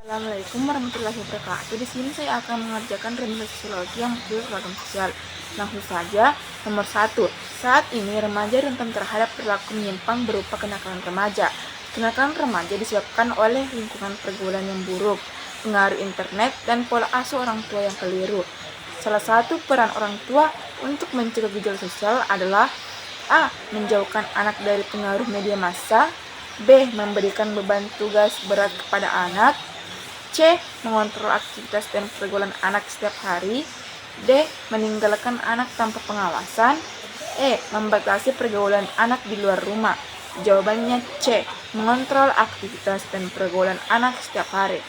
Assalamualaikum warahmatullahi wabarakatuh. Di sini saya akan mengerjakan remaja sosiologi yang berjudul ragam sosial. Langsung saja, nomor 1. Saat ini remaja rentan terhadap perilaku menyimpang berupa kenakalan remaja. Kenakalan remaja disebabkan oleh lingkungan pergaulan yang buruk, pengaruh internet, dan pola asuh orang tua yang keliru. Salah satu peran orang tua untuk mencegah gejala sosial adalah A. Menjauhkan anak dari pengaruh media massa. B. Memberikan beban tugas berat kepada anak. C. Mengontrol aktivitas dan pergaulan anak setiap hari. D. Meninggalkan anak tanpa pengawasan. E. Membatasi pergaulan anak di luar rumah. Jawabannya C. Mengontrol aktivitas dan pergaulan anak setiap hari.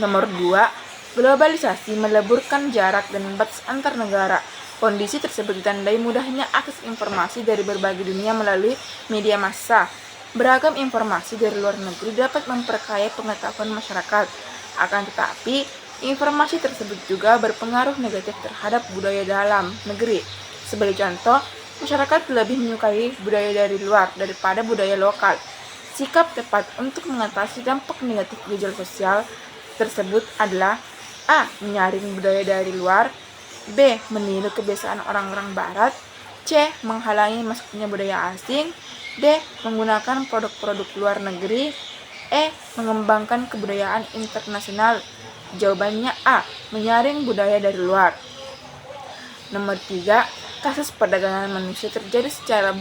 Nomor 2. Globalisasi meleburkan jarak dan batas antar negara. Kondisi tersebut ditandai mudahnya akses informasi dari berbagai dunia melalui media massa. Beragam informasi dari luar negeri dapat memperkaya pengetahuan masyarakat. Akan tetapi, informasi tersebut juga berpengaruh negatif terhadap budaya dalam negeri. Sebagai contoh, masyarakat lebih menyukai budaya dari luar daripada budaya lokal. Sikap tepat untuk mengatasi dampak negatif gejala sosial tersebut adalah A. Menyaring budaya dari luar. B. Meniru kebiasaan orang-orang barat. C. Menghalangi masuknya budaya asing. D. Menggunakan produk-produk luar negeri. E. Mengembangkan kebudayaan internasional. Jawabannya A. Menyaring budaya dari luar. Nomor 3. Kasus perdagangan manusia terjadi secara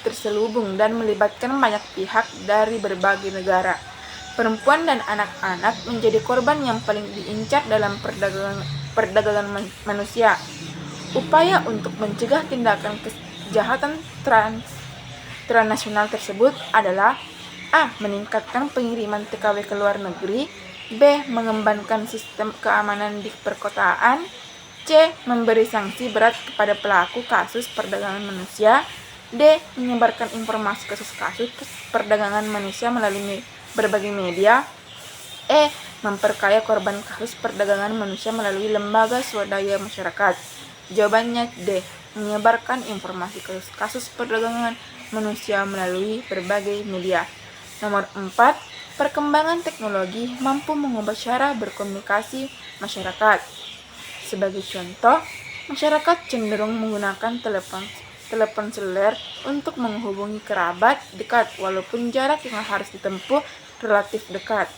terselubung dan melibatkan banyak pihak dari berbagai negara. Perempuan dan anak-anak menjadi korban yang paling diincar dalam perdagangan manusia. Upaya untuk mencegah tindakan kejahatan transnasional tersebut adalah A. Meningkatkan pengiriman TKW ke luar negeri. B. Mengembangkan sistem keamanan di perkotaan. C. Memberi sanksi berat kepada pelaku kasus perdagangan manusia. D. Menyebarkan informasi kasus-kasus perdagangan manusia melalui berbagai media. E. Memperkaya korban kasus perdagangan manusia melalui lembaga swadaya masyarakat. Jawabannya D. Menyebarkan informasi kasus perdagangan manusia melalui berbagai media. Nomor 4. Perkembangan teknologi mampu mengubah cara berkomunikasi masyarakat. Sebagai contoh, masyarakat cenderung menggunakan telepon seluler untuk menghubungi kerabat dekat walaupun jarak yang harus ditempuh relatif dekat.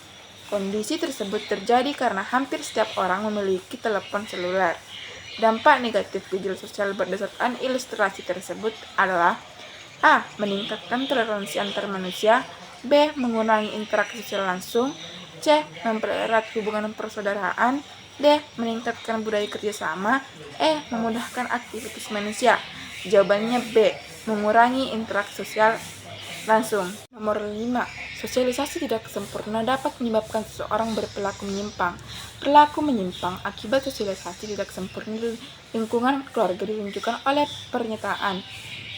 Kondisi tersebut terjadi karena hampir setiap orang memiliki telepon seluler. Dampak negatif gejala sosial berdasarkan ilustrasi tersebut adalah A. Meningkatkan toleransi antar manusia. B. Mengurangi interaksi sosial langsung. C. Mempererat hubungan persaudaraan. D. Meningkatkan budaya kerjasama. E. Memudahkan aktivitas manusia. Jawabannya B. Mengurangi interaksi sosial langsung. Nomor 5. Sosialisasi tidak sempurna dapat menyebabkan seseorang berperilaku menyimpang. Perilaku menyimpang akibat sosialisasi tidak sempurna di lingkungan keluarga ditunjukkan oleh pernyataan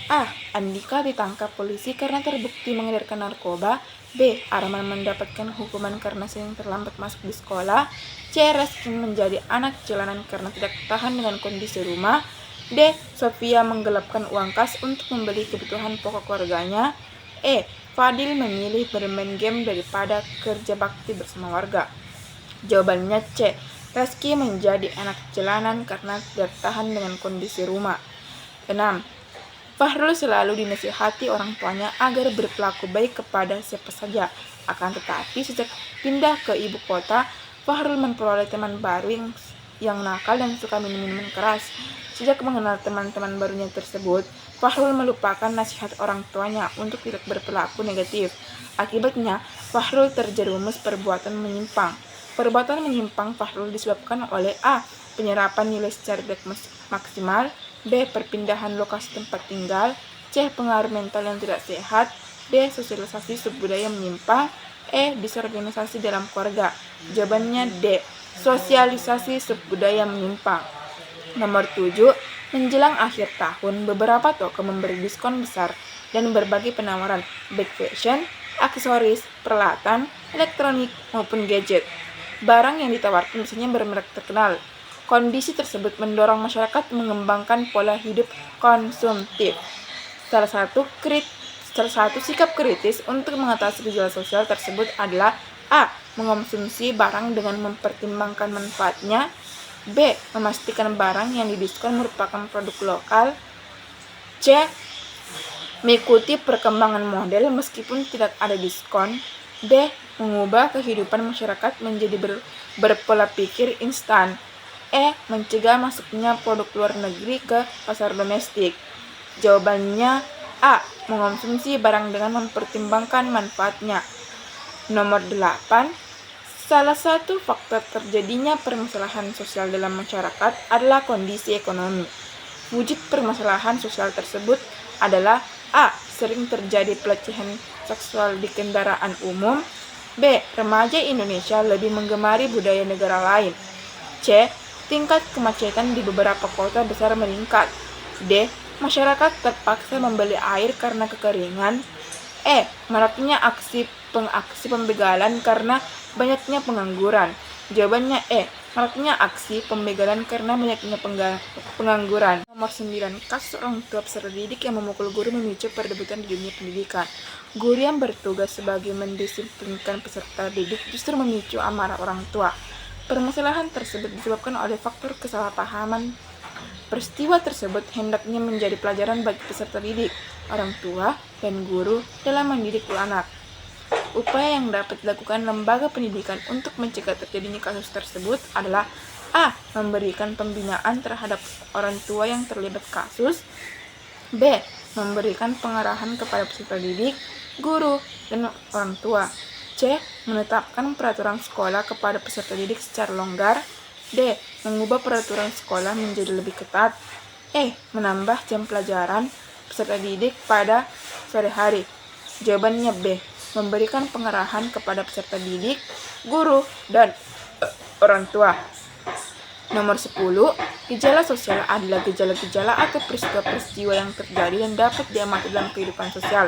A. Andika ditangkap polisi karena terbukti mengedarkan narkoba. B. Arman mendapatkan hukuman karena sering terlambat masuk di sekolah. C. Reski menjadi anak jalanan karena tidak tahan dengan kondisi rumah. D. Sofia menggelapkan uang kas untuk membeli kebutuhan pokok keluarganya. E. Fadil memilih bermain game daripada kerja bakti bersama warga. Jawabannya C. Reski menjadi anak jalanan karena tidak tahan dengan kondisi rumah. 6. Fahrul selalu dinasihati orang tuanya agar berperilaku baik kepada siapa saja. Akan tetapi sejak pindah ke ibu kota, Fahrul memperoleh teman baru yang nakal dan suka minum minuman keras. Sejak mengenal teman-teman barunya tersebut, Fahrul melupakan nasihat orang tuanya untuk tidak berperilaku negatif. Akibatnya, Fahrul terjerumus perbuatan menyimpang. Perbuatan menyimpang Fahrul disebabkan oleh A. Penyerapan nilai secara tidak maksimal. B. Perpindahan lokasi tempat tinggal. C. Pengaruh mental yang tidak sehat. D. Sosialisasi subbudaya menyimpang. E. Disorganisasi dalam keluarga. Jawabannya D. Sosialisasi subbudaya menyimpang. Nomor 7. Menjelang akhir tahun, beberapa toko memberi diskon besar dan berbagai penawaran baik fashion, aksesoris, peralatan, elektronik, maupun gadget. Barang yang ditawarkan biasanya bermerek terkenal. Kondisi tersebut mendorong masyarakat mengembangkan pola hidup konsumtif. Salah satu sikap kritis untuk mengatasi gejala sosial tersebut adalah A. mengonsumsi barang dengan mempertimbangkan manfaatnya. B. Memastikan barang yang didiskon merupakan produk lokal. C. Mengikuti perkembangan model meskipun tidak ada diskon. D. Mengubah kehidupan masyarakat menjadi berpola pikir instan. E. Mencegah masuknya produk luar negeri ke pasar domestik. Jawabannya A. Mengonsumsi barang dengan mempertimbangkan manfaatnya. Nomor 8. Salah satu faktor terjadinya permasalahan sosial dalam masyarakat adalah kondisi ekonomi. Wujud permasalahan sosial tersebut adalah A. Sering terjadi pelecehan seksual di kendaraan umum. B. Remaja Indonesia lebih menggemari budaya negara lain. C. Tingkat kemacetan di beberapa kota besar meningkat. D. Masyarakat terpaksa membeli air karena kekeringan. E. Maraknya aksi pembegalan karena banyaknya pengangguran. Jawabannya E. Maraknya aksi pembegalan karena banyaknya pengangguran. Nomor 9. Kasus orang tua peserta didik yang memukul guru memicu perdebatan di dunia pendidikan. Guru yang bertugas sebagai mendisiplinkan peserta didik justru memicu amarah orang tua. Permasalahan tersebut disebabkan oleh faktor kesalahpahaman. Peristiwa tersebut hendaknya menjadi pelajaran bagi peserta didik, orang tua, dan guru dalam mendidik anak. Upaya yang dapat dilakukan lembaga pendidikan untuk mencegah terjadinya kasus tersebut adalah A. Memberikan pembinaan terhadap orang tua yang terlibat kasus. B. Memberikan pengarahan kepada peserta didik, guru, dan orang tua. C. Menetapkan peraturan sekolah kepada peserta didik secara longgar. D. Mengubah peraturan sekolah menjadi lebih ketat. E. Menambah jam pelajaran peserta didik pada sore hari. Jawabannya B. Memberikan pengarahan kepada peserta didik, guru, dan orang tua. Nomor 10. Gejala sosial adalah gejala-gejala atau peristiwa-peristiwa yang terjadi dan dapat diamati dalam kehidupan sosial.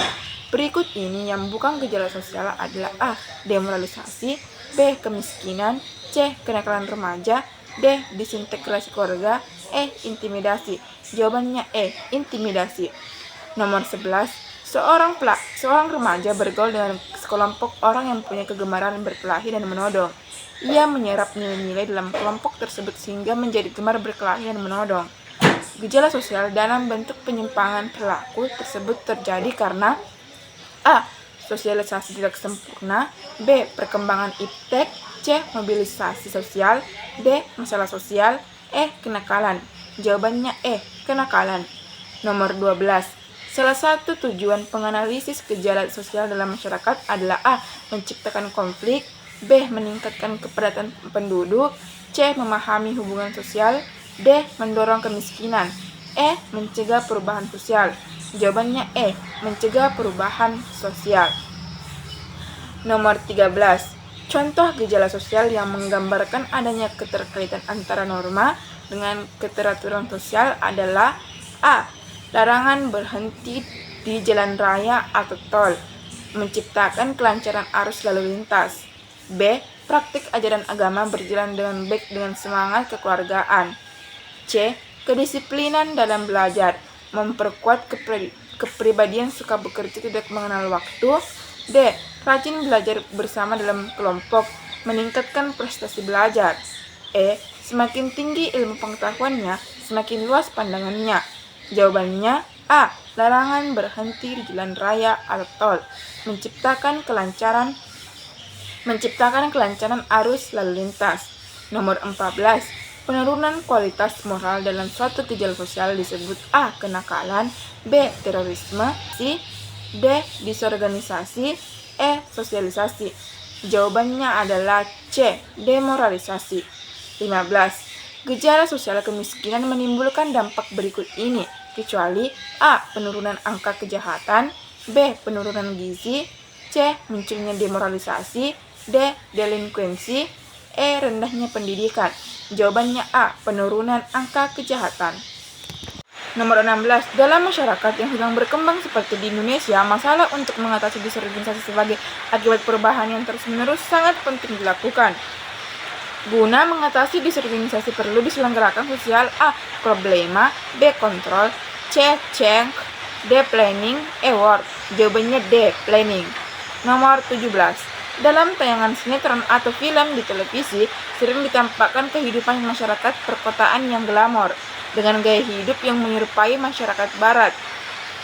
Berikut ini yang bukan gejala sosial adalah A. Demoralisasi, B. Kemiskinan, C. Kenakalan remaja, D. Disintegrasi keluarga, E. Intimidasi. Jawabannya E. Intimidasi. Nomor 11. Seorang remaja bergaul dengan sekelompok orang yang punya kegemaran berkelahi dan menodong. Ia menyerap nilai-nilai dalam kelompok tersebut sehingga menjadi gemar berkelahi dan menodong. Gejala sosial dalam bentuk penyimpangan perilaku tersebut terjadi karena A. Sosialisasi tidak sempurna, B. Perkembangan iptek, C. Mobilisasi sosial, D. Masalah sosial, E. Kenakalan. Jawabannya E. Kenakalan. Nomor 12. Salah satu tujuan penganalisis gejala sosial dalam masyarakat adalah A. Menciptakan konflik, B. Meningkatkan kepadatan penduduk, C. Memahami hubungan sosial, D. Mendorong kemiskinan, E. Mencegah perubahan sosial. Jawabannya E. Mencegah perubahan sosial. Nomor 13. Contoh gejala sosial yang menggambarkan adanya keterkaitan antara norma dengan keteraturan sosial adalah A. Larangan berhenti di jalan raya atau tol, menciptakan kelancaran arus lalu lintas. B. Praktik ajaran agama berjalan dengan baik dengan semangat kekeluargaan. C. Kedisiplinan dalam belajar, memperkuat kepribadian suka bekerja tidak mengenal waktu. D. Rajin belajar bersama dalam kelompok, meningkatkan prestasi belajar. E. Semakin tinggi ilmu pengetahuannya, semakin luas pandangannya. Jawabannya A. Larangan berhenti di jalan raya atau tol, menciptakan kelancaran arus lalu lintas. Nomor 14. Penurunan kualitas moral dalam suatu gejala sosial disebut A. Kenakalan, B. Terorisme, C. D. Disorganisasi, E. Sosialisasi. Jawabannya adalah C. Demoralisasi. 15. Gejala sosial kemiskinan menimbulkan dampak berikut ini, kecuali A. Penurunan angka kejahatan, B. Penurunan gizi, C. Munculnya demoralisasi, D. Delinkuensi, E. Rendahnya pendidikan. Jawabannya A. Penurunan angka kejahatan. Nomor 16. Dalam masyarakat yang sedang berkembang seperti di Indonesia, masalah untuk mengatasi disorganisasi sebagai akibat perubahan yang terus-menerus sangat penting dilakukan. Guna mengatasi disorganisasi perlu diselenggarakan sosial A. Problema, B. Kontrol, C. Change, D. Planning, E. Work. Jawabannya D. Planning. Nomor 17. Dalam tayangan sinetron atau film di televisi, sering ditampakkan kehidupan masyarakat perkotaan yang glamor, dengan gaya hidup yang menyerupai masyarakat barat.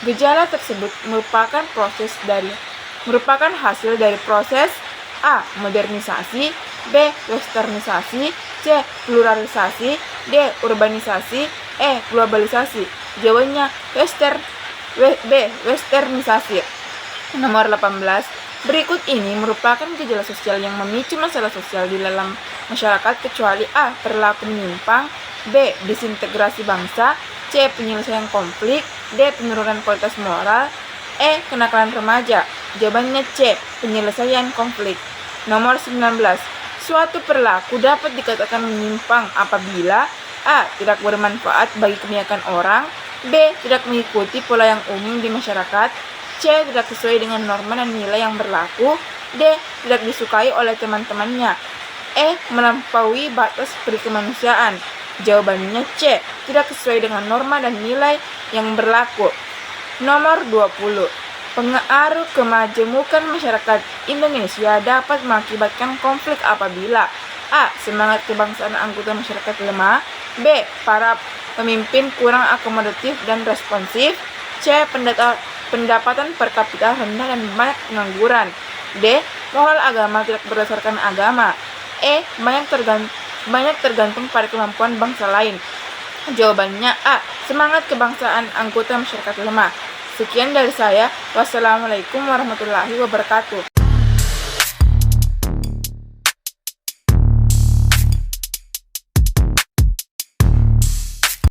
Gejala tersebut merupakan hasil dari proses A. Modernisasi, B. Westernisasi, C. Pluralisasi, D. Urbanisasi, E. Globalisasi. Jawabannya Westernisasi. Nomor 18. Berikut ini merupakan gejala sosial yang memicu masalah sosial di dalam masyarakat kecuali A. Perilaku menyimpang, B. Disintegrasi bangsa, C. Penyelesaian konflik, D. Penurunan kualitas moral, E. Kenakalan remaja. Jawabannya C. Penyelesaian konflik. Nomor 19. Suatu perilaku dapat dikatakan menyimpang apabila A. Tidak bermanfaat bagi kebanyakan orang, B. Tidak mengikuti pola yang umum di masyarakat, C. Tidak sesuai dengan norma dan nilai yang berlaku, D. Tidak disukai oleh teman-temannya, E. Melampaui batas perikemanusiaan. Jawabannya C. Tidak sesuai dengan norma dan nilai yang berlaku. Nomor 20. Pengaruh kemajemukan masyarakat Indonesia dapat mengakibatkan konflik apabila A. Semangat kebangsaan anggota masyarakat lemah, B. Para pemimpin kurang akomodatif dan responsif, C. Pendapatan per kapita rendah dan banyak pengangguran, D. Moral agama tidak berdasarkan agama, E. Banyak tergantung pada kemampuan bangsa lain. Jawabannya A. Semangat kebangsaan anggota masyarakat lemah. Sekian dari saya. Wassalamualaikum warahmatullahi wabarakatuh.